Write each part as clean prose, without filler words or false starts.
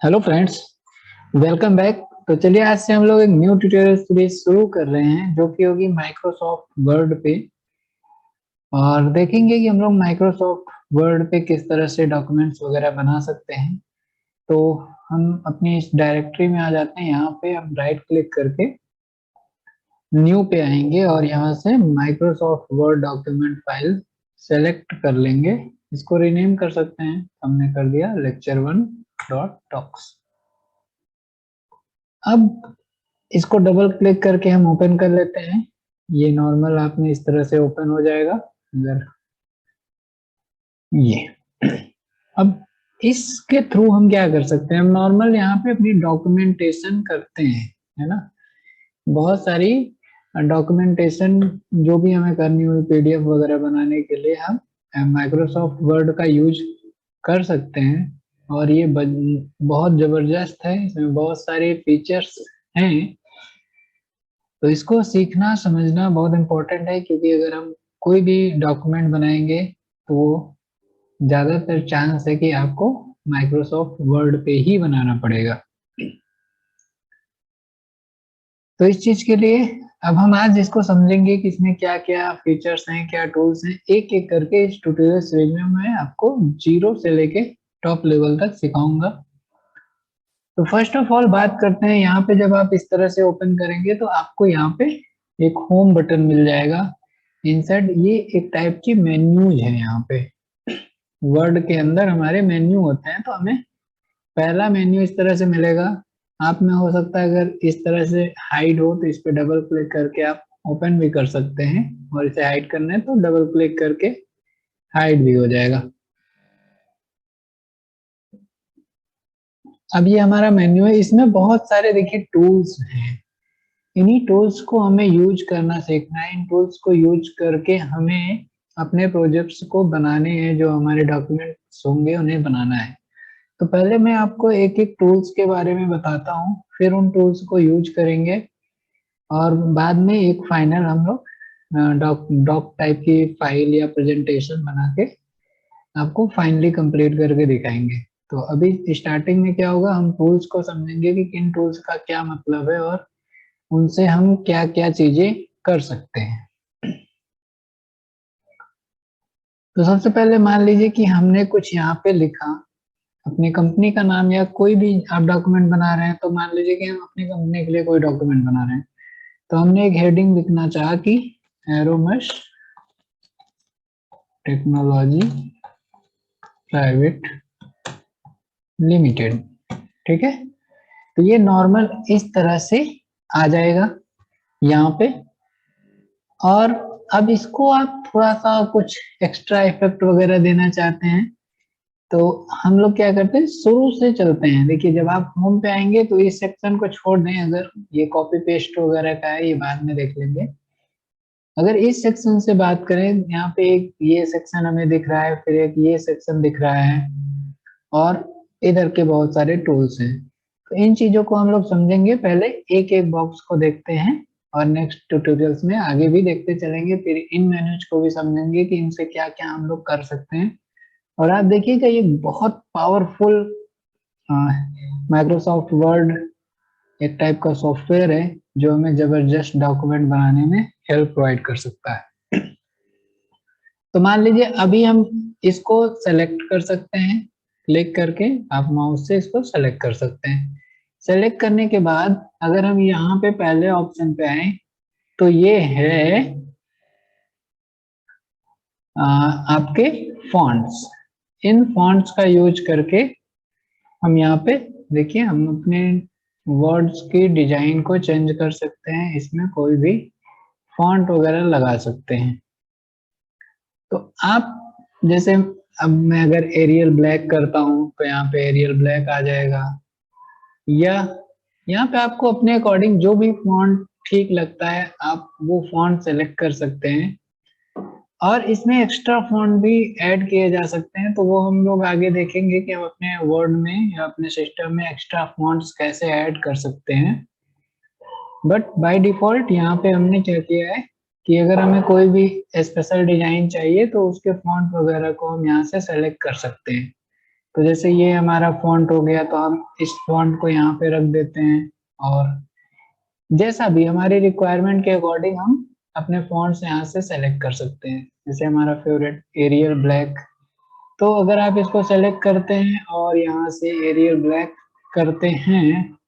Hello friends, welcome back. तो चलिए आज से हम लोग एक न्यू ट्यूटोरियल सीरीज शुरू कर रहे हैं जो कि होगी माइक्रोसॉफ्ट वर्ड पे। और देखेंगे कि हम लोग माइक्रोसॉफ्ट वर्ड पे किस तरह से डॉक्यूमेंट्स वगैरह बना सकते हैं। तो हम अपनी इस डायरेक्टरी में आ जाते हैं। यहाँ पे हम राइट क्लिक करके न्यू पे आएंगे और यहाँ से Microsoft word document file select कर लेंगे। इसको रीनेम कर सकते हैं, हमने कर दिया lecture1.talks। अब इसको डबल क्लिक करके हम ओपन कर लेते हैं। ये नॉर्मल आप में इस तरह से ओपन हो जाएगा। अगर ये अब इसके थ्रू हम क्या कर सकते हैं, हम नॉर्मल यहाँ पे अपनी डॉक्यूमेंटेशन करते हैं, है ना। बहुत सारी डॉक्यूमेंटेशन जो भी हमें करनी हुई पीडीएफ वगैरह बनाने के लिए हम माइक्रोसॉफ्ट वर्ड का यूज कर सकते हैं। और ये बहुत जबरदस्त है, इसमें बहुत सारे फीचर्स हैं। तो इसको सीखना समझना बहुत इम्पोर्टेंट है, क्योंकि अगर हम कोई भी डॉक्यूमेंट बनाएंगे तो वो ज्यादातर चांस है कि आपको माइक्रोसॉफ्ट वर्ड पे ही बनाना पड़ेगा। तो इस चीज के लिए अब हम आज इसको समझेंगे कि इसमें क्या क्या फीचर्स हैं, क्या टूल्स हैं। एक एक करके इस ट्यूटोरियल सीरीज में मैं आपको जीरो से लेके टॉप लेवल तक सिखाऊंगा। तो फर्स्ट ऑफ ऑल बात करते हैं, यहाँ पे जब आप इस तरह से ओपन करेंगे तो आपको यहाँ पे एक होम बटन मिल जाएगा। इनसाइड ये एक टाइप की मेन्यूज है। यहाँ पे वर्ड के अंदर हमारे मेन्यू होते हैं, तो हमें पहला मेन्यू इस तरह से मिलेगा। आप में हो सकता है अगर इस तरह से हाइड हो तो इस पे डबल क्लिक करके आप ओपन भी कर सकते हैं, और इसे हाइड करना है तो डबल क्लिक करके हाइड भी हो जाएगा। अब ये हमारा मेन्यू है, इसमें बहुत सारे देखिए टूल्स हैं। इन्हीं टूल्स को हमें यूज करना सीखना है। इन टूल्स को यूज करके हमें अपने प्रोजेक्ट्स को बनाने हैं, जो हमारे डॉक्यूमेंट्स होंगे उन्हें बनाना है। तो पहले मैं आपको एक एक टूल्स के बारे में बताता हूँ, फिर उन टूल्स को यूज करेंगे और बाद में एक फाइनल हम लोग डॉक डॉक टाइप की फाइल या प्रेजेंटेशन बना के आपको फाइनली कंप्लीट करके दिखाएंगे। तो अभी स्टार्टिंग में क्या होगा, हम टूल्स को समझेंगे कि किन टूल्स का क्या मतलब है और उनसे हम क्या क्या चीजें कर सकते हैं। तो सबसे पहले मान लीजिए कि हमने कुछ यहाँ पे लिखा, अपनी कंपनी का नाम या कोई भी आप डॉक्यूमेंट बना रहे हैं। तो मान लीजिए कि हम अपनी कंपनी के लिए कोई डॉक्यूमेंट बना रहे हैं, तो हमने एक हेडिंग लिखना चाहा कि एरोमस टेक्नोलॉजी प्राइवेट लिमिटेड। ठीक है, तो ये नॉर्मल इस तरह से आ जाएगा यहाँ पे। और अब इसको आप थोड़ा सा कुछ एक्स्ट्रा इफेक्ट वगैरह देना चाहते हैं, तो हम लोग क्या करते हैं, शुरू से चलते हैं। देखिए जब आप होम पे आएंगे तो इस सेक्शन को छोड़ दें, अगर ये कॉपी पेस्ट वगैरह का है ये बाद में देख लेंगे। अगर इस सेक्शन से बात करें, यहाँ पे एक ये सेक्शन हमें दिख रहा है, फिर एक ये सेक्शन दिख रहा है, और इधर के बहुत सारे टूल्स हैं। तो इन चीजों को हम लोग समझेंगे, पहले एक एक बॉक्स को देखते हैं और नेक्स्ट ट्यूटोरियल्स में आगे भी देखते चलेंगे। फिर इन मेन्यूज को भी समझेंगे कि इनसे क्या क्या हम लोग कर सकते हैं। और आप देखिएगा ये बहुत पावरफुल माइक्रोसॉफ्ट वर्ड एक टाइप का सॉफ्टवेयर है जो हमें जबरदस्त डॉक्यूमेंट बनाने में हेल्प प्रोवाइड कर सकता है। तो मान लीजिए अभी हम इसको सेलेक्ट कर सकते हैं, क्लिक करके आप माउस से इसको सेलेक्ट कर सकते हैं। सेलेक्ट करने के बाद अगर हम यहाँ पे पहले ऑप्शन पे आए तो ये है आपके फॉन्ट्स। इन फॉन्ट्स का यूज करके हम यहाँ पे देखिए हम अपने वर्ड्स की डिजाइन को चेंज कर सकते हैं, इसमें कोई भी फॉन्ट वगैरह लगा सकते हैं। तो आप जैसे अब मैं अगर एरियल ब्लैक करता हूँ तो यहाँ पे एरियल ब्लैक आ जाएगा, या यहाँ पे आपको अपने अकॉर्डिंग जो भी फॉन्ट ठीक लगता है आप वो फॉन्ट सेलेक्ट कर सकते हैं। और इसमें एक्स्ट्रा फॉन्ट भी ऐड किए जा सकते हैं, तो वो हम लोग आगे देखेंगे कि हम अपने वर्ड में या अपने सिस्टम में एक्स्ट्रा फॉन्ट्स कैसे ऐड कर सकते हैं। बट बाय डिफॉल्ट यहाँ पे हमने क्या किया है कि अगर हमें कोई भी स्पेशल डिजाइन चाहिए तो उसके फॉन्ट वगैरह को हम यहाँ से सेलेक्ट कर सकते हैं। तो जैसे ये हमारा फॉन्ट हो गया, तो हम इस फॉन्ट को यहाँ पे रख देते हैं, और जैसा भी हमारी रिक्वायरमेंट के अकॉर्डिंग हम अपने फॉन्ट्स यहाँ से सेलेक्ट कर सकते हैं। जैसे हमारा फेवरेट एरियल ब्लैक, तो अगर आप इसको सेलेक्ट करते हैं और यहाँ से एरियल ब्लैक करते हैं,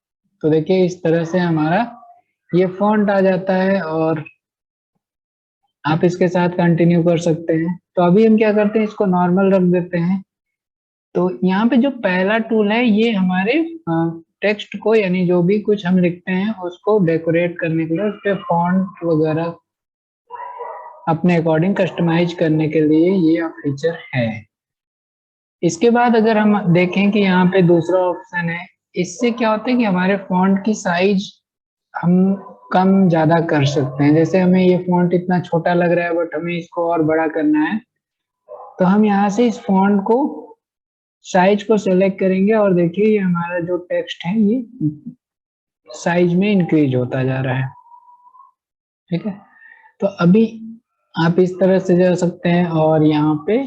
तो देखिए इस तरह से हमारा ये फॉन्ट आ जाता है, और आप इसके साथ कंटिन्यू कर सकते हैं। तो अभी हम क्या करते हैं, इसको नॉर्मल रख देते हैं। तो यहाँ पे जो पहला टूल है, ये हमारे टेक्स्ट को, यानी जो भी कुछ हम लिखते हैं उसको डेकोरेट करने के लिए, उस पे फॉन्ट वगैरह अपने अकॉर्डिंग कस्टमाइज करने के लिए ये फीचर है। इसके बाद अगर हम देखें कि यहाँ पे दूसरा ऑप्शन है, इससे क्या होता है कि हमारे फॉन्ट की साइज हम कम ज्यादा कर सकते हैं। जैसे हमें ये फॉन्ट इतना छोटा लग रहा है, बट हमें इसको और बड़ा करना है, तो हम यहाँ से इस फॉन्ट को साइज को सेलेक्ट करेंगे, और देखिए ये हमारा जो टेक्स्ट है ये साइज में इंक्रीज होता जा रहा है। ठीक है, तो अभी आप इस तरह से जा सकते हैं, और यहाँ पे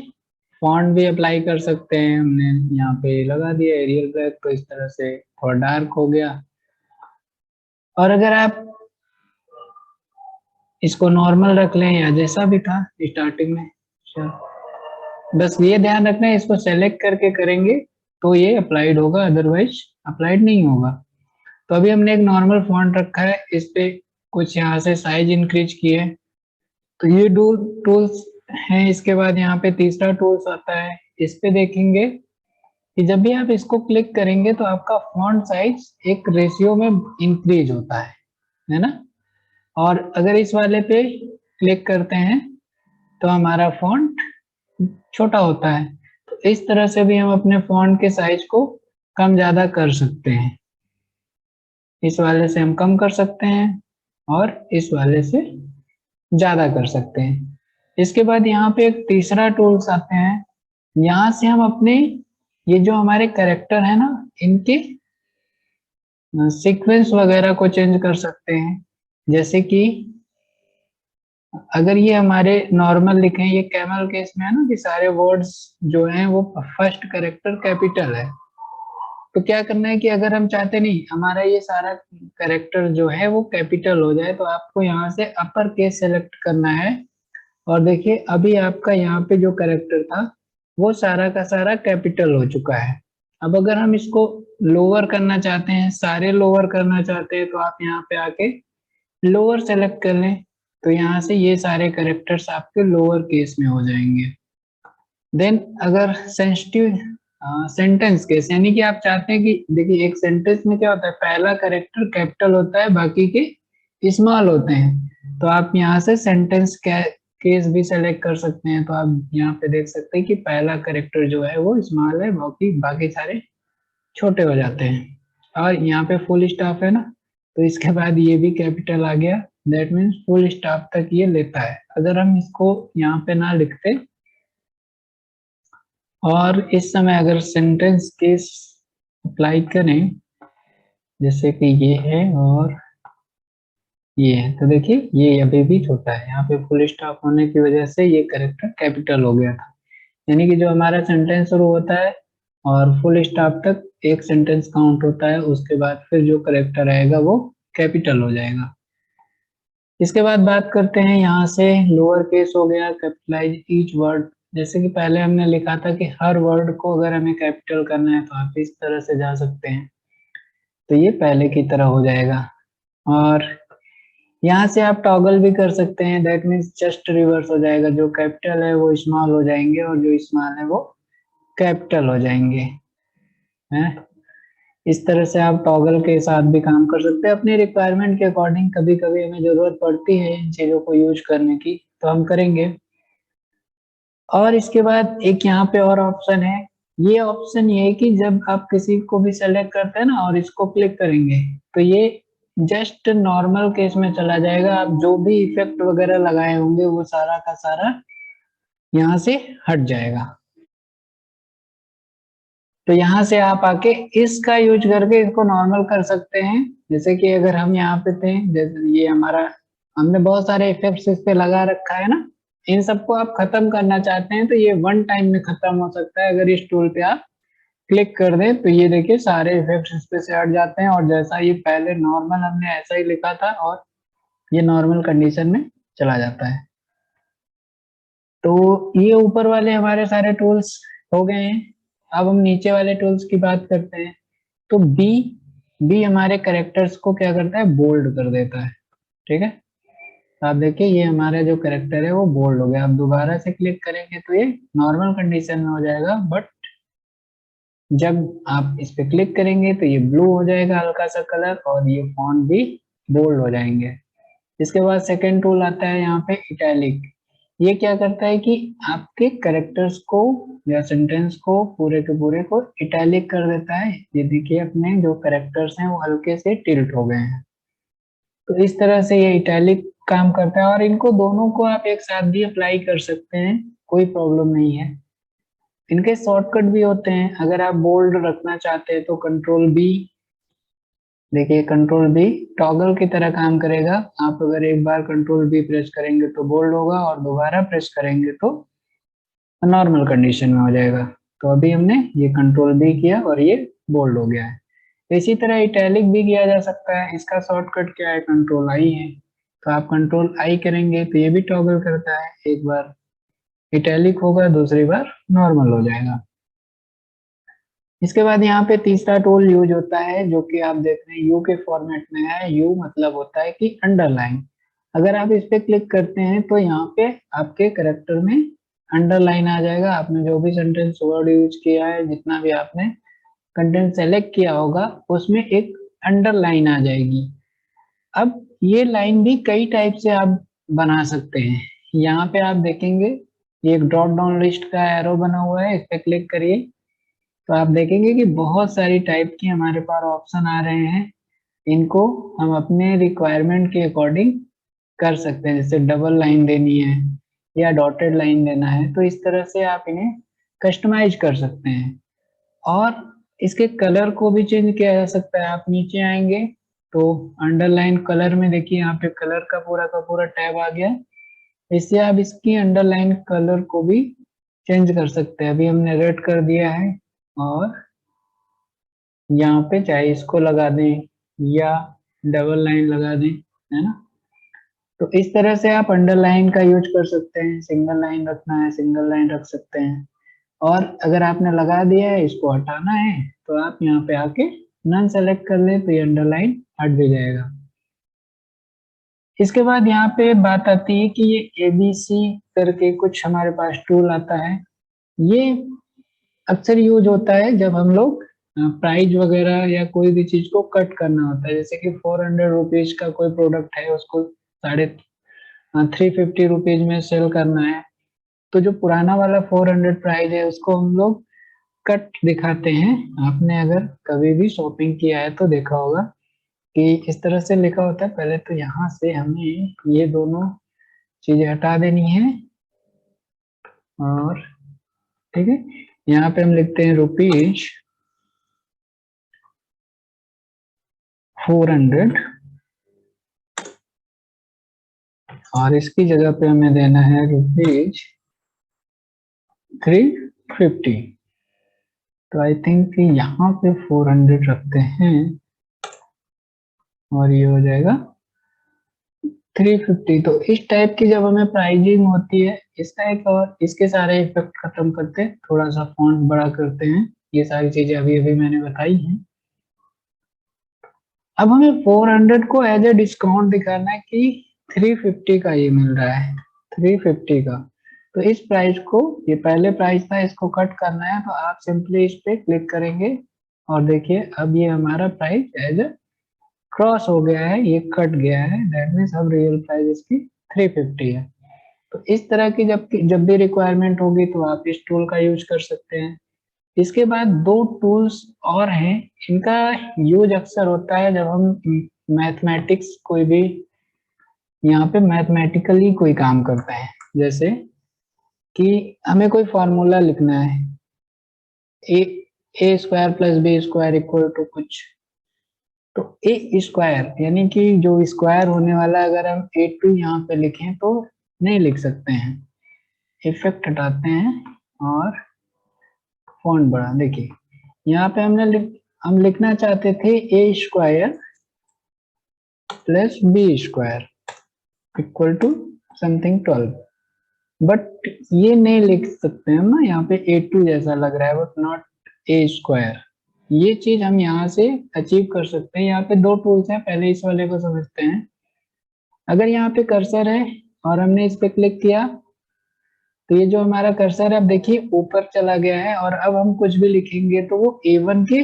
फॉन्ट भी अप्लाई कर सकते हैं। हमने यहाँ पे लगा दिया एरियल ब्लैक, तो इस तरह से थोड़ा डार्क हो गया। और अगर आप इसको नॉर्मल रख लें या जैसा भी था स्टार्टिंग में, बस ये ध्यान रखना है, इसको सेलेक्ट करके करेंगे तो ये अप्लाइड होगा, अदरवाइज अप्लाइड नहीं होगा। तो अभी हमने एक नॉर्मल फॉन्ट रखा है, इस पे कुछ यहाँ से साइज इंक्रीज किए, तो ये दो टूल्स हैं। इसके बाद यहाँ पे तीसरा टूल्स आता है, इस पे देखेंगे कि जब भी आप इसको क्लिक करेंगे तो आपका फॉन्ट साइज एक रेशियो में इंक्रीज होता है ना। और अगर इस वाले पे क्लिक करते हैं तो हमारा फॉन्ट छोटा होता है। तो इस तरह से भी हम अपने फॉन्ट के साइज को कम ज्यादा कर सकते हैं। इस वाले से हम कम कर सकते हैं, और इस वाले से ज्यादा कर सकते हैं। इसके बाद यहाँ पे एक तीसरा टूल्स आते हैं, यहाँ से हम अपने ये जो हमारे कैरेक्टर है ना, इनके सीक्वेंस वगैरह को चेंज कर सकते हैं। जैसे कि अगर ये हमारे नॉर्मल लिखे, ये कैमल केस में है ना कि सारे वर्ड्स जो हैं वो फर्स्ट कैरेक्टर कैपिटल है, तो क्या करना है कि अगर हम चाहते नहीं हमारा ये सारा कैरेक्टर जो है वो कैपिटल हो जाए, तो आपको यहाँ से अपर केस सेलेक्ट करना है। और देखिए अभी आपका यहाँ पे जो कैरेक्टर था वो सारा का सारा कैपिटल हो चुका है। अब अगर हम इसको लोअर करना चाहते हैं, सारे लोअर करना चाहते हैं, तो आप यहाँ पे आके लोअर सेलेक्ट कर लें, तो यहाँ से ये सारे कैरेक्टर्स आपके लोअर केस में हो जाएंगे। देन अगर सेंसिटिव सेंटेंस केस, यानी कि आप चाहते हैं कि देखिए एक सेंटेंस में क्या होता है, पहला कैरेक्टर कैपिटल होता है, बाकी के स्मॉल होते हैं। तो आप यहाँ से सेंटेंस केस भी सेलेक्ट कर सकते हैं। तो आप यहाँ पे देख सकते हैं कि पहला कैरेक्टर जो है वो स्मॉल है, बाकी बाकी सारे छोटे हो जाते हैं। और यहाँ पे फुल स्टॉप है ना, तो इसके बाद ये भी कैपिटल आ गया, दैट मीन्स फुल स्टॉप तक ये लेता है। अगर हम इसको यहाँ पे ना लिखते और इस समय अगर सेंटेंस केस अप्लाई करें, जैसे कि ये है और ये है, तो देखिए ये अभी भी छोटा है, यहाँ पे फुल स्टॉप होने की वजह से ये कैरेक्टर कैपिटल हो गया था। यानी कि जो हमारा सेंटेंस शुरू होता है और फुल स्टॉप तक एक सेंटेंस काउंट होता है, उसके बाद फिर जो कैरेक्टर आएगा वो कैपिटल हो जाएगा। इसके बाद बात करते हैं यहाँ से लोअर केस हो गया, कैपिटलाइज ईच वर्ड। जैसे कि पहले हमने लिखा था कि हर वर्ड को अगर हमें कैपिटल करना है तो आप इस तरह से जा सकते हैं, तो ये पहले की तरह हो जाएगा। और यहाँ से आप टॉगल भी कर सकते हैं, दैट मीन्स जस्ट रिवर्स हो जाएगा, जो कैपिटल है वो स्मॉल हो जाएंगे और जो स्मॉल है वो कैपिटल हो जाएंगे हैं। इस तरह से आप टॉगल के साथ भी काम कर सकते हैं अपनी रिक्वायरमेंट के अकॉर्डिंग। कभी कभी हमें जरूरत पड़ती है इन चीजों को यूज करने की, तो हम करेंगे। और इसके बाद एक यहाँ पे और ऑप्शन है, ये ऑप्शन ये है कि जब आप किसी को भी सेलेक्ट करते हैं ना और इसको क्लिक करेंगे, तो ये जस्ट नॉर्मल केस में चला जाएगा। आप जो भी इफेक्ट वगैरह लगाए होंगे वो सारा का सारा यहाँ से हट जाएगा। तो यहाँ से आप आके इसका यूज करके इसको नॉर्मल कर सकते हैं। जैसे कि अगर हम यहाँ पे थे, जैसे ये हमारा, हमने बहुत सारे इफेक्ट्स इस पे लगा रखा है ना, इन सबको आप खत्म करना चाहते हैं तो ये वन टाइम में खत्म हो सकता है अगर इस टूल पे आप क्लिक कर दें तो ये देखिए सारे इफेक्ट्स इस पे से हट जाते हैं, और जैसा ये पहले नॉर्मल हमने ऐसा ही लिखा था और ये नॉर्मल कंडीशन में चला जाता है। तो ये ऊपर वाले हमारे सारे टूल्स हो गए हैं। अब हम नीचे वाले टूल्स की बात करते हैं। तो बी बी हमारे करेक्टर्स को क्या करता है, बोल्ड कर देता है। ठीक है, तो आप देखिए ये हमारा जो करेक्टर है वो बोल्ड हो गया। अब दोबारा से क्लिक करेंगे तो ये नॉर्मल कंडीशन में हो जाएगा, बट जब आप इस पे क्लिक करेंगे तो ये ब्लू हो जाएगा हल्का सा कलर, और ये फॉन्ट भी बोल्ड हो जाएंगे। इसके बाद सेकंड टूल आता है यहाँ पे इटैलिक। ये क्या करता है कि आपके कैरेक्टर्स को या सेंटेंस को पूरे के पूरे को इटैलिक कर देता है। ये देखिए अपने जो कैरेक्टर्स हैं वो हल्के से टिल्ट हो गए हैं। तो इस तरह से ये इटैलिक काम करता है, और इनको दोनों को आप एक साथ भी अप्लाई कर सकते हैं, कोई प्रॉब्लम नहीं है। इनके शॉर्टकट भी होते हैं। अगर आप बोल्ड रखना चाहते हैं तो कंट्रोल बी, देखिए कंट्रोल बी टॉगल की तरह काम करेगा। आप अगर एक बार कंट्रोल बी प्रेस करेंगे तो बोल्ड होगा, और दोबारा प्रेस करेंगे तो नॉर्मल कंडीशन में हो जाएगा। तो अभी हमने ये कंट्रोल बी किया और ये बोल्ड हो गया है। इसी तरह इटैलिक भी किया जा सकता है। इसका शॉर्टकट क्या है, कंट्रोल आई है। तो आप कंट्रोल आई करेंगे तो ये भी टॉगल करता है, एक बार इटैलिक होगा दूसरी बार नॉर्मल हो जाएगा। इसके बाद यहाँ पे तीसरा टूल यूज होता है, जो कि आप देख रहे हैं यू के फॉर्मेट में है। यू मतलब होता है कि अंडरलाइन। अगर आप इस पे क्लिक करते हैं तो यहाँ पे आपके करेक्टर में अंडरलाइन आ जाएगा। आपने जो भी सेंटेंस वर्ड यूज किया है, जितना भी आपने कंटेंट सेलेक्ट किया होगा, उसमें एक अंडरलाइन आ जाएगी। अब ये लाइन भी कई टाइप से आप बना सकते हैं। यहाँ पे आप देखेंगे ये एक ड्रॉप डाउन लिस्ट का एरो बना हुआ है, इस पे क्लिक करिए तो आप देखेंगे कि बहुत सारी टाइप की हमारे पास ऑप्शन आ रहे हैं। इनको हम अपने रिक्वायरमेंट के अकॉर्डिंग कर सकते हैं। जैसे डबल लाइन देनी है या डॉटेड लाइन देना है, तो इस तरह से आप इन्हें कस्टमाइज कर सकते हैं। और इसके कलर को भी चेंज किया जा सकता है। आप नीचे आएंगे तो अंडरलाइन कलर में देखिए यहाँ पे कलर का पूरा टैब आ गया। इससे आप इसकी अंडरलाइन कलर को भी चेंज कर सकते हैं। अभी हमने रेड कर दिया है, और यहाँ पे चाहे इसको लगा दें या डबल लाइन लगा दें, है ना। तो इस तरह से आप अंडरलाइन का यूज कर सकते हैं। सिंगल लाइन रखना है सिंगल लाइन रख सकते हैं, और अगर आपने लगा दिया है इसको हटाना है तो आप यहाँ पे आके नन सेलेक्ट कर ले तो ये अंडरलाइन हट भी जाएगा। इसके बाद यहाँ पे बात आती है कि ये ABC करके कुछ हमारे पास टूल आता है। ये अक्सर यूज होता है जब हम लोग प्राइस वगैरह या कोई भी चीज को कट करना होता है। जैसे कि 400 रुपीज का कोई प्रोडक्ट है, उसको 350 रुपीज में सेल करना है, तो जो पुराना वाला 400 प्राइस है उसको हम लोग कट दिखाते हैं। आपने अगर कभी भी शॉपिंग किया है तो देखा होगा कि इस तरह से लिखा होता है। पहले तो यहाँ से हमें ये दोनों चीजें हटा देनी है, और ठीक है यहाँ पे हम लिखते हैं रुपीज 400, और इसकी जगह पे हमें देना है रुपीज 350। तो आई थिंक यहाँ पे 400 रखते हैं, और ये हो जाएगा 350। तो इस टाइप की जब हमें प्राइजिंग होती है इसका एक, और इसके सारे इफेक्ट खत्म करते हैं, थोड़ा सा फॉन्ट बड़ा करते हैं। ये सारी चीजें अभी अभी मैंने बताई हैं। अब हमें 400 को एज ए डिस्काउंट दिखाना है कि 350 का ये मिल रहा है, 350 का। तो इस प्राइस को, ये पहले प्राइस था, इसको कट करना है तो आप सिंपली इस पे क्लिक करेंगे, और देखिए अब ये हमारा प्राइस एज ए क्रॉस हो गया है, ये कट गया है। दैट मीन्स अब रियल प्राइस इसकी 350 है। तो इस तरह की जब भी रिक्वायरमेंट होगी तो आप इस टूल का यूज कर सकते हैं। इसके बाद दो टूल्स और हैं, इनका यूज अक्सर होता है जब हम मैथमेटिक्स कोई भी यहाँ पे मैथमेटिकली कोई काम करते हैं। जैसे कि हमें कोई फॉर्मूला लिखना है, a a square plus b square equal to कुछ। तो ए स्क्वायर यानी कि जो स्क्वायर होने वाला है, अगर हम A2 यहाँ पे लिखें तो नहीं लिख सकते हैं। इफेक्ट हटाते हैं और फॉन्ट बढ़ा, देखिए यहाँ पे हम लिखना चाहते थे a square plus b square equal to something 12, but ये नहीं लिख सकते हैं ना, यहाँ पे A2 जैसा लग रहा है बट नॉट ए स्क्वायर। ये चीज हम यहाँ से अचीव कर सकते हैं। यहाँ पे दो टूल्स हैं, पहले इस वाले को समझते हैं। अगर यहाँ पे कर्सर है और हमने इस पे क्लिक किया तो ये जो हमारा कर्सर है अब देखिए ऊपर चला गया है, और अब हम कुछ भी लिखेंगे तो वो A1 के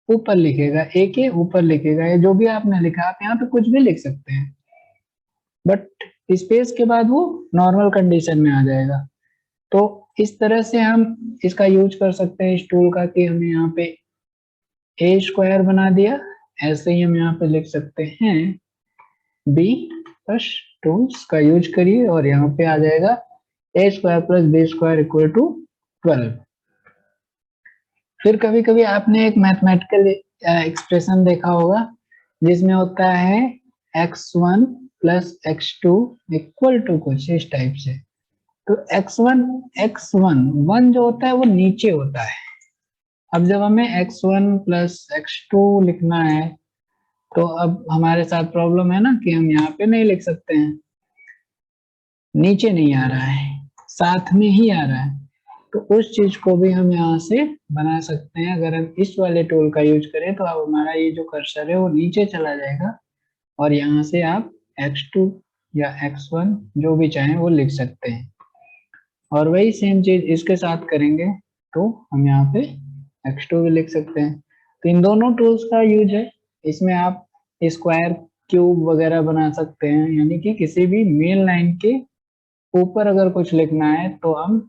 ऊपर लिखेगा, ए के ऊपर लिखेगा, या जो भी आपने लिखा आप यहाँ पे कुछ भी लिख सकते हैं, बट स्पेस के बाद वो नॉर्मल कंडीशन में आ जाएगा। तो इस तरह से हम इसका यूज कर सकते हैं इस टूल का, कि हमने यहाँ पे ए स्क्वायर बना दिया, ऐसे ही हम यहाँ पे लिख सकते हैं बी, बस टूल्स का यूज करिए और यहाँ पे आ जाएगा a square plus b square equal to 12। फिर कभी कभी आपने एक मैथमेटिकल एक्सप्रेशन देखा होगा जिसमें होता है x1 plus x2 equal to कुछ इस टाइप से। तो x1 वन जो होता है वो नीचे होता है। अब जब हमें x1 प्लस x2 लिखना है तो अब हमारे साथ प्रॉब्लम है ना कि हम यहाँ पे नहीं लिख सकते हैं, नीचे नहीं आ रहा है, साथ में ही आ रहा है। तो उस चीज को भी हम यहाँ से बना सकते हैं। अगर हम इस वाले टूल का यूज करें तो अब हमारा ये जो कर्सर है वो नीचे चला जाएगा और यहाँ से आप x2 या x1 जो भी चाहें वो लिख सकते हैं। और वही सेम चीज इसके साथ करेंगे तो हम यहाँ पे x2 भी लिख सकते हैं। तो इन दोनों टूल्स का यूज है। इसमें आप स्क्वायर क्यूब वगैरह बना सकते हैं, यानी कि किसी भी मेन लाइन के ऊपर अगर कुछ लिखना है तो हम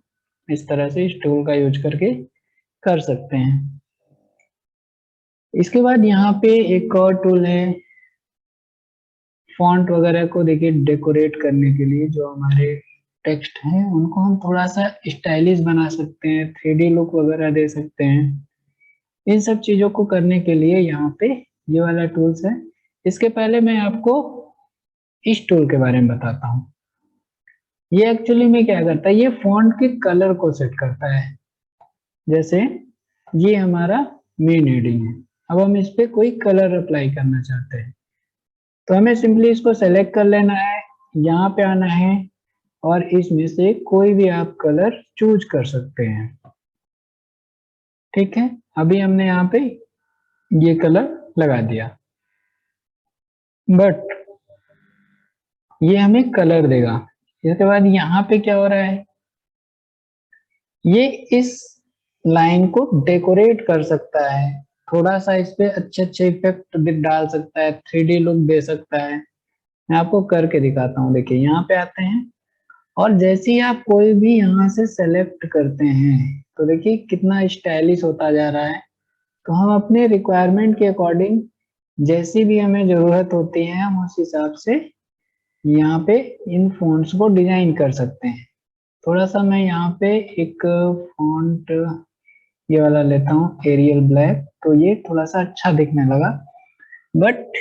इस तरह से इस टूल का यूज करके कर सकते हैं। इसके बाद यहाँ पे एक और टूल है फॉन्ट वगैरह को देखिए डेकोरेट करने के लिए। जो हमारे टेक्स्ट हैं उनको हम थोड़ा सा स्टाइलिश बना सकते हैं, 3D लुक वगैरह दे सकते हैं। इन सब चीजों को करने के लिए यहाँ पे ये वाला टूल्स है। इसके पहले मैं आपको इस टूल के बारे में बताता हूँ। ये एक्चुअली में क्या करता है, ये फॉन्ट के कलर को सेट करता है। जैसे ये हमारा मेन हेडिंग है, अब हम इस पे कोई कलर अप्लाई करना चाहते हैं तो हमें सिंपली इसको सेलेक्ट कर लेना है, यहाँ पे आना है और इसमें से कोई भी आप कलर चूज कर सकते हैं। ठीक है, अभी हमने यहाँ पे ये कलर लगा दिया, बट ये हमें कलर देगा। इसके बाद यहाँ पे क्या हो रहा है, ये इस लाइन को डेकोरेट कर सकता है, थोड़ा सा इस पे अच्छे अच्छे इफेक्ट डाल सकता है, 3D लुक दे सकता है। मैं आपको करके दिखाता हूँ। देखिए यहाँ पे आते हैं और जैसे ही आप कोई भी यहाँ से सेलेक्ट करते हैं तो देखिए कितना स्टाइलिश होता जा रहा है। तो हम अपने रिक्वायरमेंट के अकॉर्डिंग जैसी भी हमें जरूरत होती है हम उस हिसाब से यहाँ पे इन फॉन्ट्स को डिजाइन कर सकते हैं। थोड़ा सा मैं यहाँ पे एक फॉन्ट ये वाला लेता हूँ एरियल ब्लैक, तो ये थोड़ा सा अच्छा दिखने लगा, बट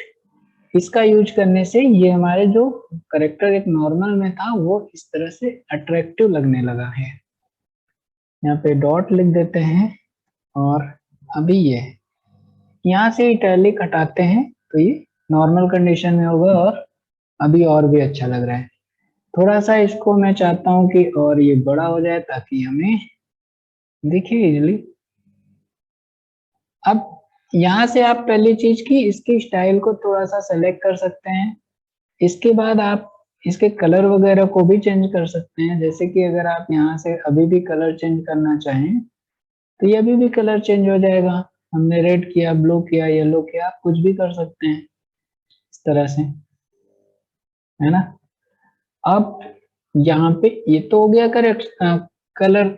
इसका यूज करने से ये हमारे जो करेक्टर एक नॉर्मल में था वो इस तरह से अट्रैक्टिव लगने लगा है। यहाँ पे डॉट लिख देते हैं और अभी ये यहाँ से इटैलिक हटाते हैं तो ये नॉर्मल कंडीशन में होगा और अभी और भी अच्छा लग रहा है। थोड़ा सा इसको मैं चाहता हूँ कि और ये बड़ा हो जाए ताकि हमें दिखे इजिली। अब यहाँ से आप पहली चीज की इसकी स्टाइल को थोड़ा सा सेलेक्ट कर सकते हैं। इसके बाद आप इसके कलर वगैरह को भी चेंज कर सकते हैं। जैसे कि अगर आप यहाँ से अभी भी कलर चेंज करना चाहें तो ये अभी भी कलर चेंज हो जाएगा। हमने रेड किया, ब्लू किया, येलो किया, आप कुछ भी कर सकते हैं इस तरह से, है ना। अब यहाँ पे ये तो हो गया करेक्ट, कलर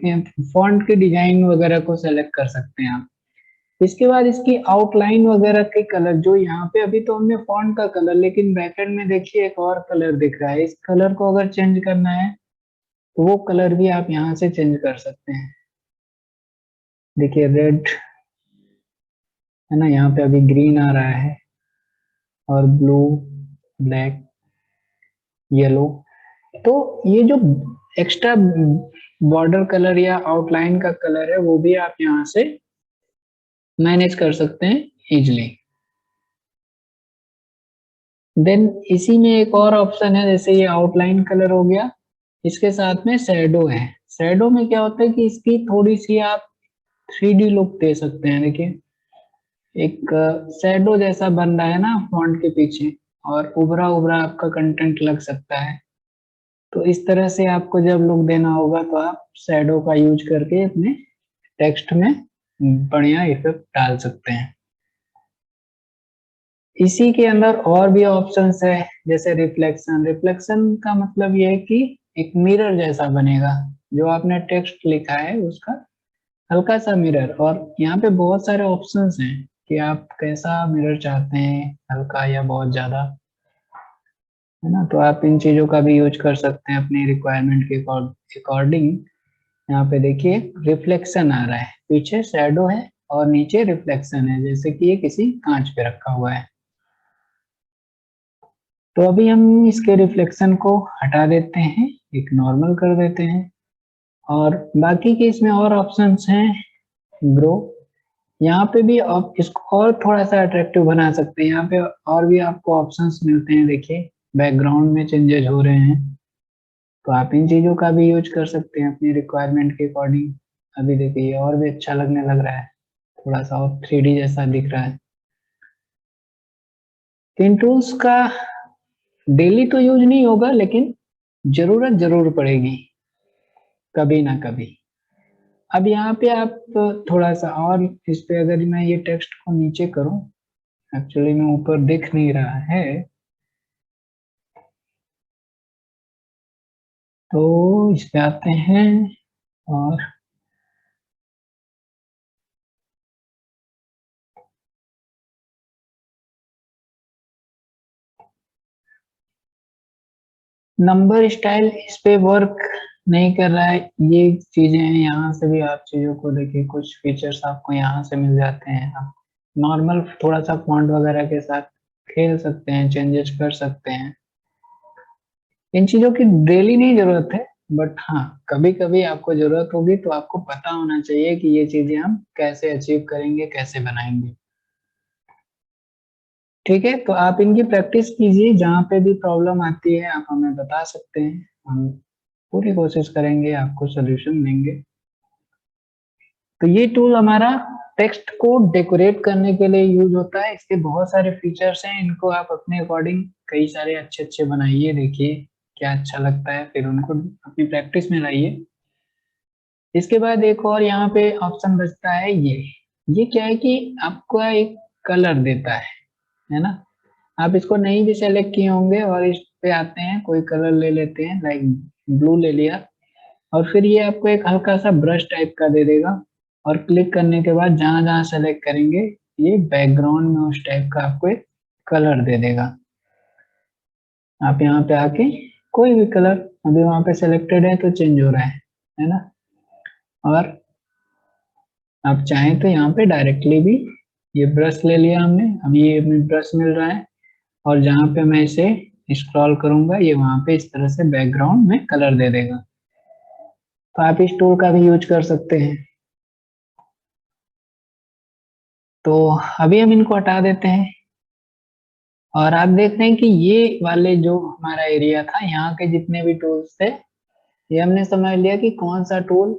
फॉन्ट के डिजाइन वगैरह को सेलेक्ट कर सकते हैं आप। इसके बाद इसकी आउटलाइन वगैरह के कलर, जो यहाँ पे अभी तो हमने फॉन्ट का कलर, लेकिन बैकएंड में देखिए एक और कलर दिख रहा है। इस कलर को अगर चेंज करना है तो वो कलर भी आप यहाँ से चेंज कर सकते हैं। देखिए रेड है ना, यहाँ पे अभी ग्रीन आ रहा है और ब्लू, ब्लैक, येलो। तो ये जो एक्स्ट्रा बॉर्डर कलर या आउटलाइन का कलर है वो भी आप यहाँ से मैनेज कर सकते हैं इजिली। देन इसी में एक और ऑप्शन है, जैसे ये आउटलाइन कलर हो गया, इसके साथ में शैडो है। शैडो में क्या होता है कि इसकी थोड़ी सी आप 3D लुक दे सकते हैं। देखिए एक शैडो जैसा बन रहा है ना फॉन्ट के पीछे, और उभरा उभरा आपका कंटेंट लग सकता है। तो इस तरह से आपको जब लुक देना होगा तो आप शैडो का यूज करके अपने टेक्स्ट में बढ़िया इफेक्ट डाल सकते हैं। इसी के अंदर और भी ऑप्शंस है, जैसे रिफ्लेक्शन। रिफ्लेक्शन का मतलब ये है कि एक मिरर जैसा बनेगा, जो आपने टेक्स्ट लिखा है उसका हल्का सा मिरर। और यहाँ पे बहुत सारे ऑप्शंस हैं कि आप कैसा मिरर चाहते हैं, हल्का या बहुत ज्यादा, है ना। तो आप इन चीजों का भी यूज कर सकते हैं अपनी रिक्वायरमेंट के अकॉर्डिंग। यहाँ पे देखिए रिफ्लेक्शन आ रहा है, पीछे शैडो है और नीचे रिफ्लेक्शन है, जैसे कि ये किसी कांच पे रखा हुआ है। तो अभी हम इसके रिफ्लेक्शन को हटा देते हैं, एक नॉर्मल कर देते हैं। और बाकी के इसमें और ऑप्शंस हैं ग्रो। यहाँ पे भी आप इसको और थोड़ा सा अट्रैक्टिव बना सकते हैं। यहाँ पे और भी आपको ऑप्शंस मिलते हैं। देखिए बैकग्राउंड में चेंजेस हो रहे हैं, तो आप इन चीजों का भी यूज कर सकते हैं अपनी रिक्वायरमेंट के अकॉर्डिंग। अभी देखिए ये और भी अच्छा लगने लग रहा है, थोड़ा सा और 3D जैसा दिख रहा है। तो इन टूल्स का डेली तो यूज नहीं होगा, लेकिन जरूरत जरूर पड़ेगी कभी ना कभी। अब यहाँ पे आप थोड़ा सा और इस पे, अगर मैं ये टेक्स्ट को नीचे करूं, एक्चुअली में ऊपर दिख नहीं रहा है, तो इस पे आते हैं और नंबर स्टाइल इस पे वर्क नहीं कर रहा है। ये चीजें हैं, यहाँ से भी आप चीजों को देखिए, कुछ फीचर्स आपको यहाँ से मिल जाते हैं। आप नॉर्मल थोड़ा सा फॉन्ट वगैरह के साथ खेल सकते हैं, चेंजेस कर सकते हैं। इन चीजों की डेली नहीं जरूरत है, बट हाँ कभी कभी आपको जरूरत होगी, तो आपको पता होना चाहिए कि ये चीजें हम कैसे अचीव करेंगे, कैसे बनाएंगे। ठीक है, तो आप इनकी प्रैक्टिस कीजिए। जहाँ पे भी प्रॉब्लम आती है आप हमें बता सकते हैं, हम पूरी कोशिश करेंगे आपको सोल्यूशन देंगे। तो ये टूल हमारा टेक्स्ट को डेकोरेट करने के लिए यूज होता है। इसके बहुत सारे फीचर्स हैं, इनको आप अपने अकॉर्डिंग कई सारे अच्छे अच्छे बनाइए, देखिए क्या अच्छा लगता है, फिर उनको अपनी प्रैक्टिस में लाइए। इसके बाद एक और यहाँ पे ऑप्शन बचता है, ये क्या है कि आपको एक कलर देता है ना। आप इसको नहीं भी सेलेक्ट किए होंगे और इस पे आते हैं, कोई कलर ले लेते हैं, लाइक ब्लू ले लिया, और फिर ये आपको एक हल्का सा ब्रश टाइप का दे देगा। और क्लिक करने के बाद जहां जहां सेलेक्ट करेंगे, ये बैकग्राउंड में उस टाइप का आपको एक कलर दे देगा। आप यहाँ पे आके कोई भी कलर, अभी वहां पे सेलेक्टेड है तो चेंज हो रहा है ना। और आप चाहें तो यहाँ पे डायरेक्टली भी, ये ब्रश ले लिया हमने, अब ये हमें ब्रश मिल रहा है, और जहाँ पे मैं इसे स्क्रॉल करूंगा, ये वहां पे इस तरह से बैकग्राउंड में कलर दे देगा। तो आप इस टूल का भी यूज कर सकते हैं। तो अभी हम इनको हटा देते हैं, और आप देख रहे हैं कि ये वाले जो हमारा एरिया था, यहाँ के जितने भी टूल्स थे, ये हमने समझ लिया कि कौन सा टूल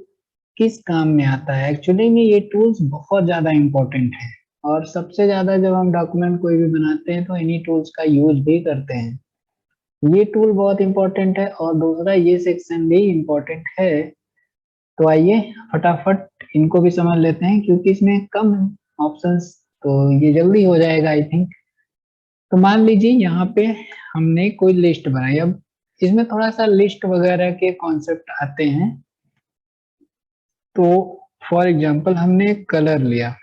किस काम में आता है। एक्चुअली में ये टूल्स बहुत ज्यादा इंपॉर्टेंट है, और सबसे ज्यादा जब हम डॉक्यूमेंट कोई भी बनाते हैं तो इन्हीं टूल्स का यूज भी करते हैं। ये टूल बहुत इंपॉर्टेंट है, और दूसरा ये सेक्शन भी इंपॉर्टेंट है। तो आइए फटाफट इनको भी समझ लेते हैं, क्योंकि इसमें कम ऑप्शंस, तो ये जल्दी हो जाएगा आई थिंक। तो मान लीजिए यहाँ पे हमने कोई लिस्ट बनाई। अब इसमें थोड़ा सा लिस्ट वगैरह के कॉन्सेप्ट आते हैं। तो फॉर एग्जांपल हमने कलर लिया,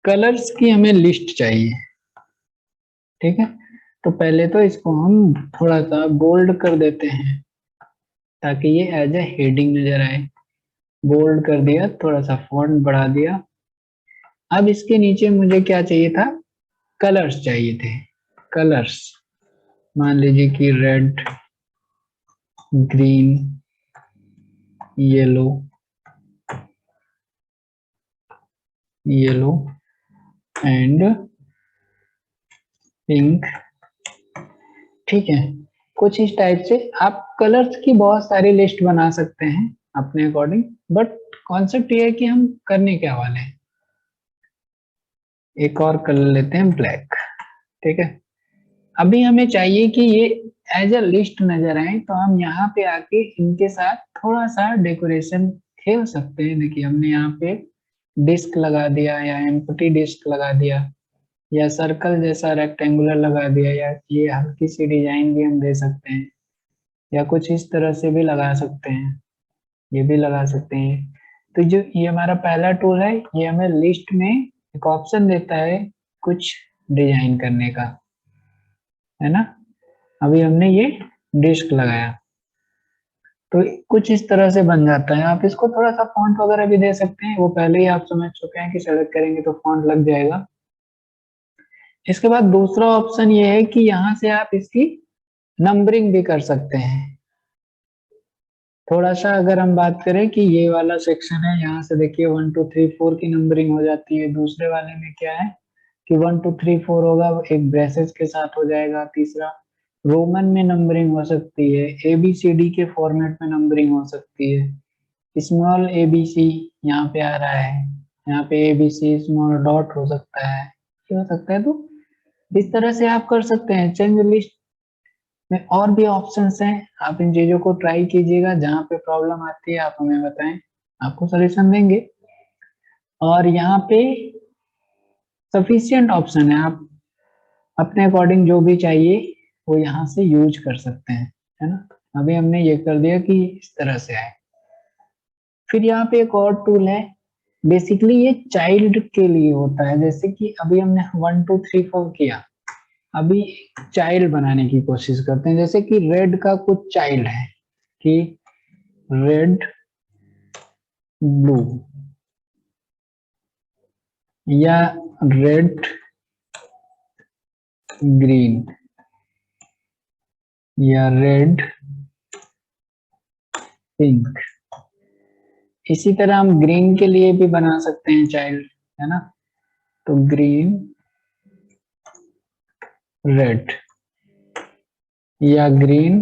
कलर्स की हमें लिस्ट चाहिए, ठीक है। तो पहले तो इसको हम थोड़ा सा बोल्ड कर देते हैं, ताकि ये एज ए हेडिंग नजर आए। बोल्ड कर दिया, थोड़ा सा फॉन्ट बढ़ा दिया। अब इसके नीचे मुझे क्या चाहिए था, कलर्स चाहिए थे। कलर्स मान लीजिए कि red, green, yellow, yellow and pink. ठीक है, कुछ इस टाइप से आप कलर्स की बहुत सारी लिस्ट बना सकते हैं अपने अकॉर्डिंग, बट कॉन्सेप्ट ये है कि हम करने क्या वाले हैं। एक और कलर लेते हैं ब्लैक। ठीक है, अभी हमें चाहिए कि ये एज अ लिस्ट नजर आए, तो हम यहाँ पे आके इनके साथ थोड़ा सा डेकोरेशन खेल सकते हैं। देखिए हमने यहाँ पे डिस्क लगा दिया या एम्प्टी डिस्क लगा दिया या सर्कल जैसा रेक्टेंगुलर लगा दिया, या ये हल्की सी डिजाइन भी हम दे सकते हैं, या कुछ इस तरह से भी लगा सकते हैं, ये भी लगा सकते हैं। तो जो ये हमारा पहला टूल है, ये हमें लिस्ट में एक ऑप्शन देता है कुछ डिजाइन करने का, है ना। अभी हमने ये डिस्क लगाया तो कुछ इस तरह से बन जाता है। आप इसको थोड़ा सा फॉन्ट वगैरह भी दे सकते हैं, वो पहले ही आप समझ चुके हैं कि सेलेक्ट करेंगे तो फॉन्ट लग जाएगा। इसके बाद दूसरा ऑप्शन ये है कि यहाँ से आप इसकी नंबरिंग भी कर सकते हैं। थोड़ा सा अगर हम बात करें कि ये वाला सेक्शन है, यहाँ से देखिए 1 2 3 4 की नंबरिंग हो जाती है। दूसरे वाले में क्या है कि 1 2 3 4 होगा, एक ब्रेसेस के साथ हो जाएगा। तीसरा रोमन में नंबरिंग हो सकती है, ABCD के फॉर्मेट में नंबरिंग हो सकती है। स्मॉल ABC यहाँ पे आ रहा है, यहाँ पे ABC स्मॉल डॉट हो सकता है, ये हो सकता है। तो इस तरह से आप कर सकते हैं। चेंज लिस्ट में और भी ऑप्शंस हैं, आप इन चीजों को ट्राई कीजिएगा। जहाँ पे प्रॉब्लम आती है आप हमें बताएं, आपको सॉल्यूशन देंगे। और यहाँ पे सफिशिएंट ऑप्शन है, आप अपने अकॉर्डिंग जो भी चाहिए वो यहाँ से यूज कर सकते हैं, है ना। अभी हमने ये कर दिया कि इस तरह से आए। फिर यहाँ पे एक और टूल है, बेसिकली ये चाइल्ड के लिए होता है। जैसे कि अभी हमने 1 2 3 4 किया, अभी चाइल्ड बनाने की कोशिश करते हैं। जैसे कि रेड का कुछ चाइल्ड है कि रेड ब्लू, या रेड ग्रीन, या रेड पिंक। इसी तरह हम ग्रीन के लिए भी बना सकते हैं चाइल्ड, है ना। तो ग्रीन रेड, या ग्रीन,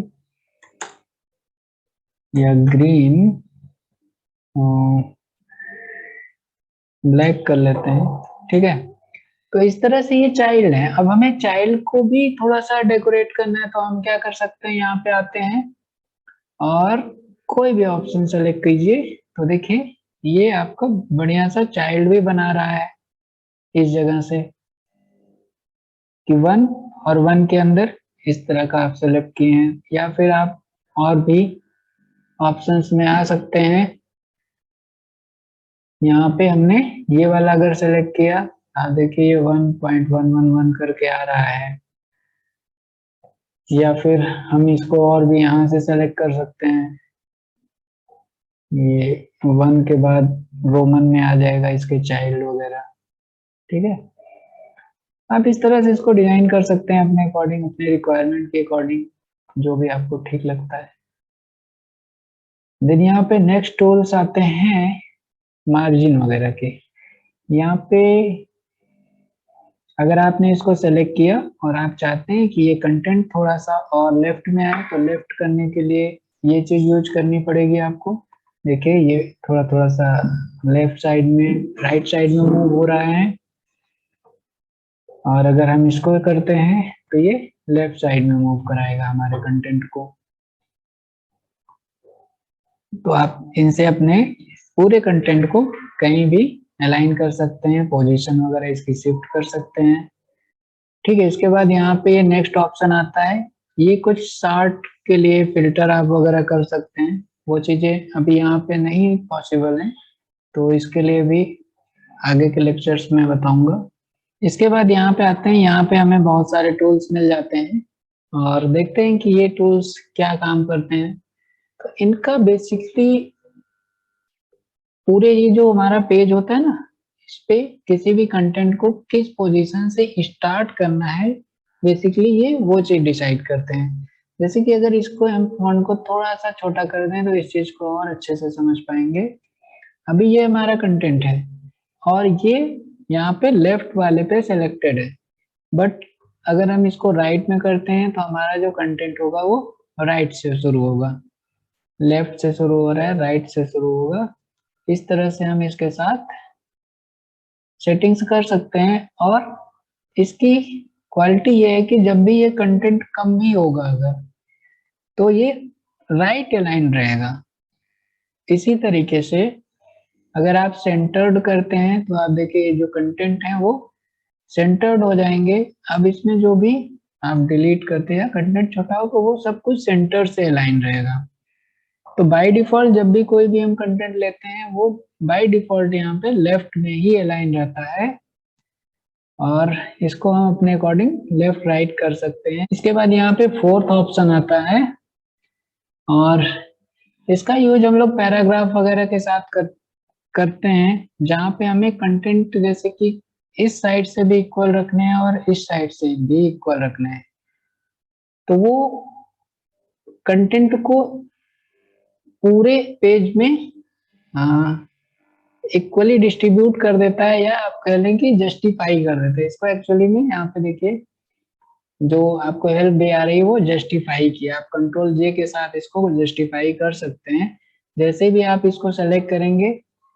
या ग्रीन ब्लैक कर लेते हैं। ठीक है, तो इस तरह से ये चाइल्ड है। अब हमें चाइल्ड को भी थोड़ा सा डेकोरेट करना है, तो हम क्या कर सकते हैं, यहाँ पे आते हैं और कोई भी ऑप्शन सेलेक्ट कीजिए। तो देखिए ये आपको बढ़िया सा चाइल्ड भी बना रहा है इस जगह से कि 1 और 1 के अंदर इस तरह का आप सेलेक्ट किए हैं। या फिर आप और भी ऑप्शंस में आ सकते हैं। यहाँ पे हमने ये वाला अगर सेलेक्ट किया, आप देखिए ये 1.111 करके आ रहा है। या फिर हम इसको और भी यहाँ से सेलेक्ट कर सकते हैं, ये 1 के बाद रोमन में आ जाएगा इसके चाइल्ड वगैरह। ठीक है, आप इस तरह से इसको डिजाइन कर सकते हैं अपने अकॉर्डिंग, अपने रिक्वायरमेंट के अकॉर्डिंग, जो भी आपको ठीक लगता है। देन यहाँ पे नेक्स्ट टूल्स आते हैं मार्जिन वगैरह के। यहाँ पे अगर आपने इसको सेलेक्ट किया और आप चाहते हैं कि ये कंटेंट थोड़ा सा और लेफ्ट में आए, तो लेफ्ट करने के लिए ये चीज यूज करनी पड़ेगी आपको। देखिए ये थोड़ा थोड़ा सा लेफ्ट साइड में, राइट साइड में मूव हो रहा है, और अगर हम इसको करते हैं तो ये लेफ्ट साइड में मूव कराएगा हमारे कंटेंट को। तो आप इनसे अपने पूरे कंटेंट को कहीं भी अलाइन कर सकते हैं, पोजीशन वगैरह इसकी शिफ्ट कर सकते हैं। ठीक है, इसके बाद यहाँ पे नेक्स्ट ऑप्शन आता है, ये कुछ शार्ट के लिए फिल्टर आप वगैरह कर सकते हैं। वो चीजें अभी यहाँ पे नहीं पॉसिबल है, तो इसके लिए भी आगे के लेक्चर्स में बताऊंगा। इसके बाद यहाँ पे आते हैं, यहाँ पे हमें बहुत सारे टूल्स मिल जाते हैं और देखते हैं कि ये टूल्स क्या काम करते हैं। तो इनका बेसिकली पूरे ये जो हमारा पेज होता है ना, इस पे किसी भी कंटेंट को किस पोजीशन से स्टार्ट करना है, बेसिकली ये वो चीज डिसाइड करते हैं। जैसे कि अगर इसको हम फॉन्ट को थोड़ा सा छोटा कर दें तो इस चीज को और अच्छे से समझ पाएंगे। अभी ये हमारा कंटेंट है और ये यहाँ पे लेफ्ट वाले पे सिलेक्टेड है, बट अगर हम इसको राइट में करते हैं तो हमारा जो कंटेंट होगा वो राइट से शुरू होगा, लेफ्ट से शुरू हो रहा है, राइट से शुरू होगा। इस तरह से हम इसके साथ सेटिंग्स कर सकते हैं। और इसकी क्वालिटी ये है कि जब भी ये कंटेंट कम भी होगा अगर, तो ये राइट अलाइन रहेगा। इसी तरीके से अगर आप सेंटर्ड करते हैं तो आप देखिए जो कंटेंट है वो सेंटर्ड हो जाएंगे। अब इसमें जो भी आप डिलीट करते हैं कंटेंट छोटा हो तो वो सब कुछ सेंटर से अलाइन रहेगा। तो बाय डिफॉल्ट जब भी कोई भी हम कंटेंट लेते हैं वो बाय डिफॉल्ट यहाँ पे लेफ्ट में ही अलाइन रहता है, और इसको हम अपने अकॉर्डिंग लेफ्ट राइट कर सकते हैं। इसके बाद यहाँ पे फोर्थ ऑप्शन आता है, और इसका यूज हम लोग पैराग्राफ वगैरह के साथ करते हैं, जहाँ पे हमें कंटेंट जैसे कि इस साइड से भी इक्वल रखने हैं और इस साइड से भी इक्वल रखना है, तो वो कंटेंट को पूरे पेज में इक्वली डिस्ट्रीब्यूट कर देता है, या आप कह लें कि जस्टिफाई कर देता है इसको। एक्चुअली में यहाँ पे देखिए जो आपको हेल्प दे आ रही है वो जस्टिफाई किया, आप कंट्रोल जे के साथ इसको जस्टिफाई कर सकते हैं। जैसे भी आप इसको सेलेक्ट करेंगे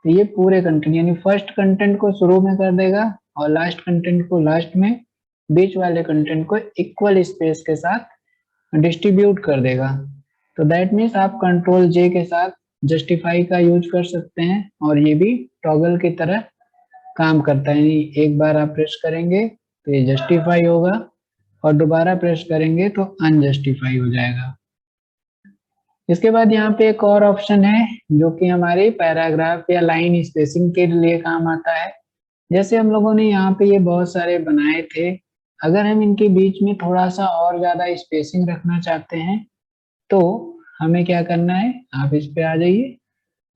तो ये पूरे कंटेंट यानी फर्स्ट कंटेंट को शुरू में कर देगा और लास्ट कंटेंट को लास्ट में, बीच वाले कंटेंट को इक्वल स्पेस के साथ डिस्ट्रीब्यूट कर देगा। तो दैट मीन्स आप कंट्रोल जे के साथ जस्टिफाई का यूज कर सकते हैं, और ये भी टॉगल की तरह काम करता है। यानी एक बार आप प्रेस करेंगे तो ये जस्टिफाई होगा और दोबारा प्रेस करेंगे तो अनजस्टिफाई हो जाएगा। इसके बाद यहाँ पे एक और ऑप्शन है जो कि हमारे पैराग्राफ या लाइन स्पेसिंग के लिए काम आता है। जैसे हम लोगों ने यहाँ पे ये बहुत सारे बनाए थे, अगर हम इनके बीच में थोड़ा सा और ज्यादा स्पेसिंग रखना चाहते हैं तो हमें क्या करना है, आप इस पे आ जाइए।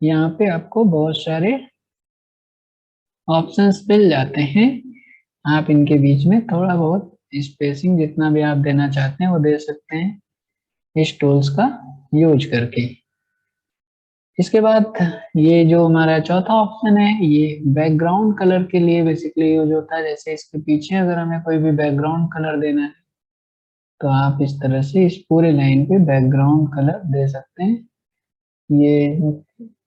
यहाँ पे आपको बहुत सारे ऑप्शंस मिल जाते हैं, आप इनके बीच में थोड़ा बहुत स्पेसिंग जितना भी आप देना चाहते हैं वो दे सकते हैं इस टूल्स का यूज करके। इसके बाद ये जो हमारा चौथा ऑप्शन है ये बैकग्राउंड कलर के लिए बेसिकली यूज होता है। जैसे इसके पीछे अगर हमें कोई भी बैकग्राउंड कलर देना है तो आप इस तरह से इस पूरे लाइन पे बैकग्राउंड कलर दे सकते हैं। ये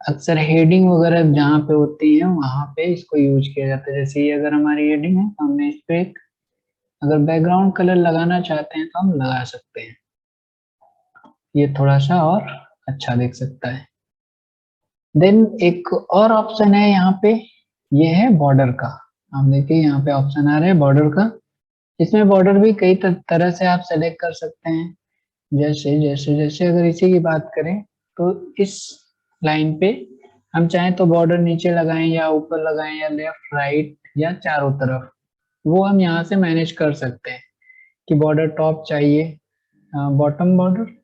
अक्सर हेडिंग वगैरह जहाँ पे होती है वहां पे इसको यूज किया जाता है। जैसे ये अगर हमारी हेडिंग है तो हमने इस पे अगर बैकग्राउंड कलर लगाना चाहते हैं तो हम लगा सकते हैं, ये थोड़ा सा और अच्छा दिख सकता है। देन एक और ऑप्शन है यहाँ पे, ये है बॉर्डर का। आप देखिए यहाँ पे ऑप्शन आ रहा है बॉर्डर का। इसमें बॉर्डर भी कई तरह से आप सेलेक्ट कर सकते हैं। जैसे जैसे जैसे अगर इसी की बात करें तो इस लाइन पे हम चाहें तो बॉर्डर नीचे लगाएं या ऊपर लगाएं या लेफ्ट राइट या चारों तरफ, वो हम यहाँ से मैनेज कर सकते हैं कि बॉर्डर टॉप चाहिए, bottom border.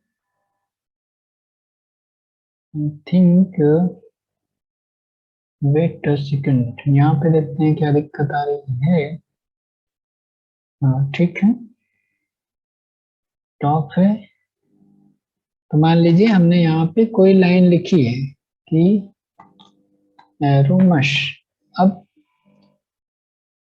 I think wait a second, यहाँ पे देखते हैं क्या दिक्कत आ रही है। हाँ ठीक है, टॉप है। तो मान लीजिए हमने यहाँ पे कोई लाइन लिखी है कि एरोमश। अब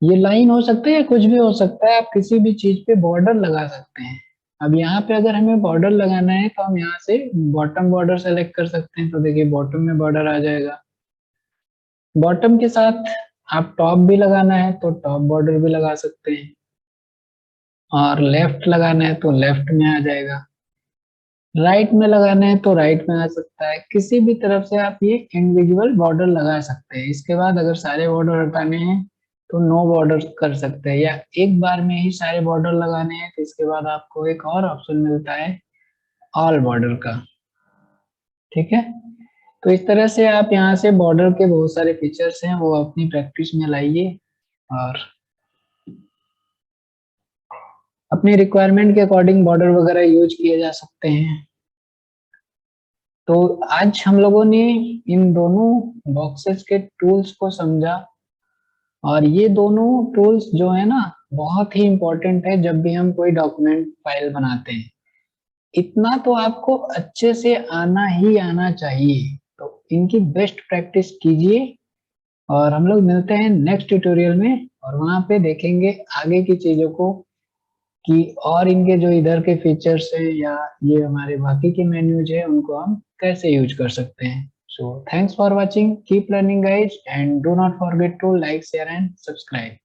ये लाइन हो सकता है या कुछ भी हो सकता है, आप किसी भी चीज पे बॉर्डर लगा सकते हैं। अब यहाँ पे अगर हमें बॉर्डर लगाना है तो हम यहाँ से बॉटम बॉर्डर सेलेक्ट कर सकते हैं। तो देखिए बॉटम में बॉर्डर आ जाएगा। बॉटम के साथ आप टॉप भी लगाना है तो टॉप बॉर्डर भी लगा सकते हैं, और लेफ्ट लगाना है तो लेफ्ट में आ जाएगा, राइट में लगाना है तो राइट में आ सकता है। किसी भी तरफ से आप ये इंडिविजुअल बॉर्डर लगा सकते हैं। इसके बाद अगर सारे बॉर्डर हटाने हैं तो नो बॉर्डर कर सकते हैं, या एक बार में ही सारे बॉर्डर लगाने हैं तो इसके बाद आपको एक और ऑप्शन मिलता है ऑल बॉर्डर का। ठीक है, तो इस तरह से आप यहाँ से बॉर्डर के बहुत सारे फीचर्स हैं वो अपनी प्रैक्टिस में लाइए और अपनी रिक्वायरमेंट के अकॉर्डिंग बॉर्डर वगैरह यूज किए जा सकते हैं। तो आज हम लोगों ने इन दोनों बॉक्सेस के टूल्स को समझा, और ये दोनों टूल्स जो है ना बहुत ही इंपॉर्टेंट है जब भी हम कोई डॉक्यूमेंट फाइल बनाते हैं। इतना तो आपको अच्छे से आना ही आना चाहिए, तो इनकी बेस्ट प्रैक्टिस कीजिए और हम लोग मिलते हैं नेक्स्ट ट्यूटोरियल में, और वहां पे देखेंगे आगे की चीजों को कि और इनके जो इधर के फीचर्स है या ये हमारे बाकी के मेन्यूज है उनको हम कैसे यूज कर सकते हैं। So thanks for watching, keep learning guys, and do not forget to like, share and subscribe.